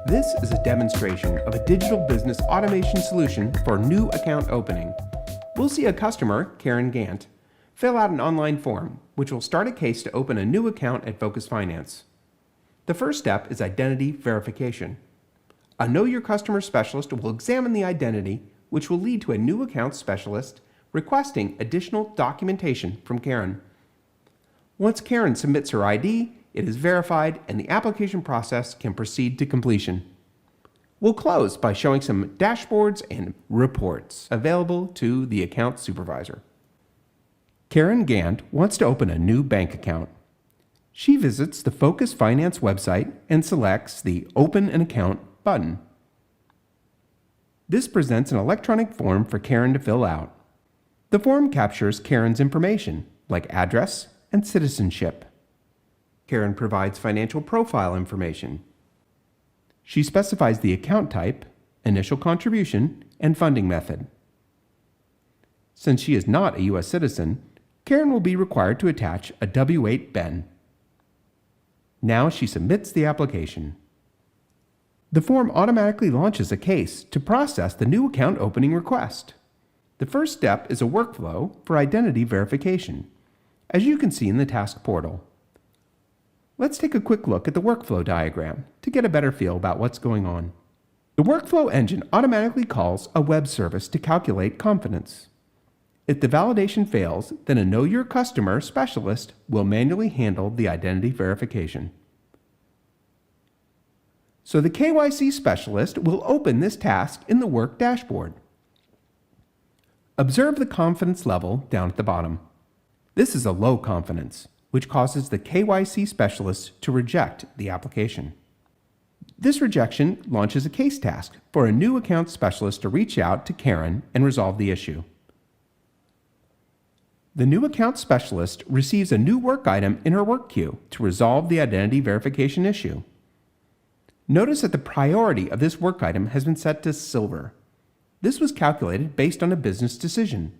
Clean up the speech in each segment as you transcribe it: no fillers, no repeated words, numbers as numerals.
This is a demonstration of a digital business automation solution for new account opening. We'll see a customer, Karen Gant, fill out an online form, which will start a case to open a new account at Focus Finance. The first step is identity verification. A Know Your Customer specialist will examine the identity, which will lead to a new account specialist requesting additional documentation from Karen. Once Karen submits her ID, it is verified and the application process can proceed to completion. We'll close by showing some dashboards and reports available to the account supervisor. Karen Gant wants to open a new bank account. She visits the Focus Finance website and selects the Open an Account button. This presents an electronic form for Karen to fill out. The form captures Karen's information, like address and citizenship. Karen provides financial profile information. She specifies the account type, initial contribution, and funding method. Since she is not a U.S. citizen, Karen will be required to attach a W-8 BEN. Now she submits the application. The form automatically launches a case to process the new account opening request. The first step is a workflow for identity verification, as you can see in the task portal. Let's take a quick look at the workflow diagram to get a better feel about what's going on. The workflow engine automatically calls a web service to calculate confidence. If the validation fails, then a Know Your Customer specialist will manually handle the identity verification. So the KYC specialist will open this task in the work dashboard. Observe the confidence level down at the bottom. This is a low confidence, which causes the KYC specialist to reject the application. This rejection launches a case task for a new account specialist to reach out to Karen and resolve the issue. The new account specialist receives a new work item in her work queue to resolve the identity verification issue. Notice that the priority of this work item has been set to silver. This was calculated based on a business decision.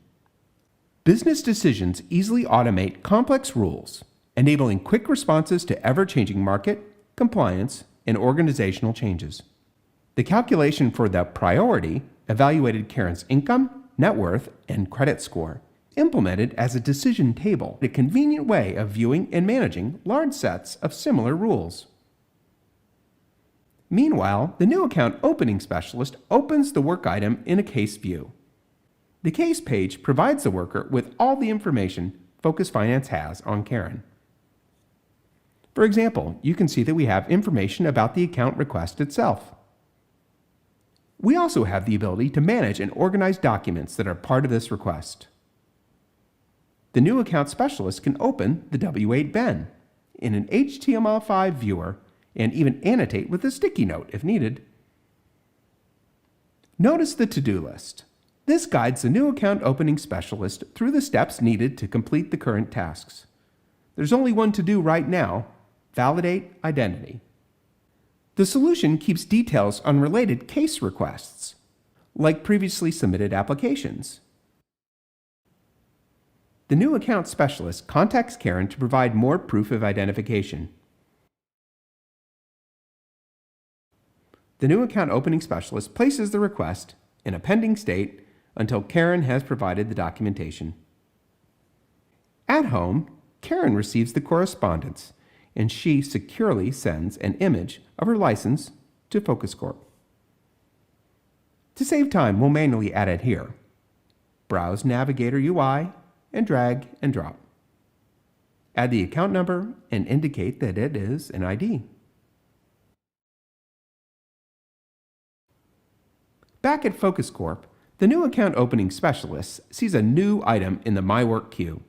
Business decisions easily automate complex rules, enabling quick responses to ever-changing market, compliance, and organizational changes. The calculation for the priority evaluated Karen's income, net worth, and credit score, implemented as a decision table, a convenient way of viewing and managing large sets of similar rules. Meanwhile, the new account opening specialist opens the work item in a case view. The case page provides the worker with all the information Focus Finance has on Karen. For example, you can see that we have information about the account request itself. We also have the ability to manage and organize documents that are part of this request. The new account specialist can open the W-8 BEN in an HTML5 viewer and even annotate with a sticky note if needed. Notice the to-do list. This guides the new account opening specialist through the steps needed to complete the current tasks. There's only one to do right now: validate identity. The solution keeps details on related case requests, like previously submitted applications. The new account specialist contacts Karen to provide more proof of identification. The new account opening specialist places the request in a pending state until Karen has provided the documentation. At home, Karen receives the correspondence, and she securely sends an image of her license to Focus Corp. To save time, we'll manually add it here. Browse Navigator UI and drag and drop. Add the account number and indicate that it is an ID. Back at Focus Corp, the new account opening specialist sees a new item in the My Work queue.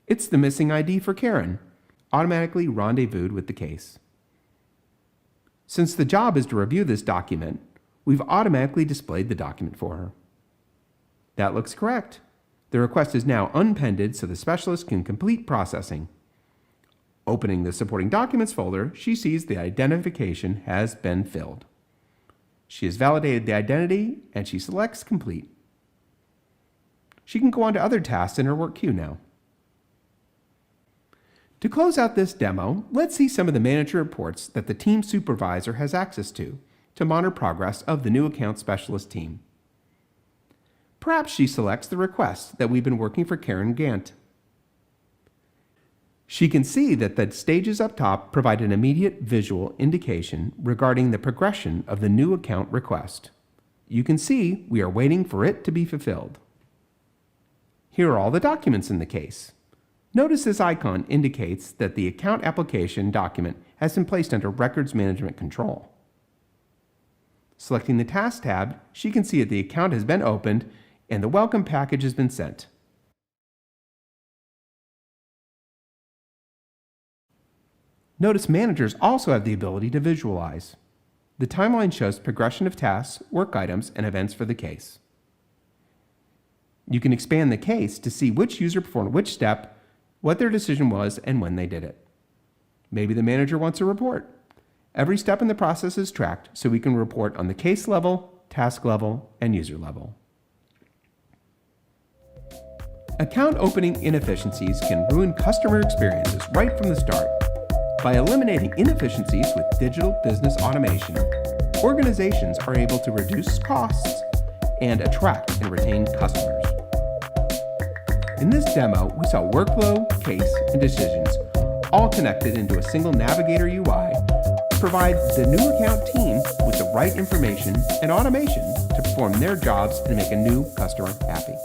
It's the missing ID for Karen, automatically rendezvoused with the case. Since the job is to review this document, we've automatically displayed the document for her. That looks correct. The request is now unpended so the specialist can complete processing. Opening the supporting documents folder, she sees the identification has been filled. She has validated the identity and she selects complete. She can go on to other tasks in her work queue now. To close out this demo, let's see some of the manager reports that the team supervisor has access to to monitor progress of the new account specialist team. Perhaps she selects the request that we've been working for Karen Gant. She can see that the stages up top provide an immediate visual indication regarding the progression of the new account request. You can see we are waiting for it to be fulfilled. Here are all the documents in the case. Notice this icon indicates that the account application document has been placed under Records Management Control. Selecting the Task tab, she can see that the account has been opened and the welcome package has been sent. Notice managers also have the ability to visualize. The timeline shows progression of tasks, work items, and events for the case. You can expand the case to see which user performed which step, what their decision was, and when they did it. Maybe the manager wants a report. Every step in the process is tracked so we can report on the case level, task level, and user level. Account opening inefficiencies can ruin customer experiences right from the start. By eliminating inefficiencies with digital business automation, organizations are able to reduce costs and attract and retain customers. In this demo, we saw workflow, case, and decisions all connected into a single Navigator UI to provide the new account team with the right information and automation to perform their jobs and make a new customer happy.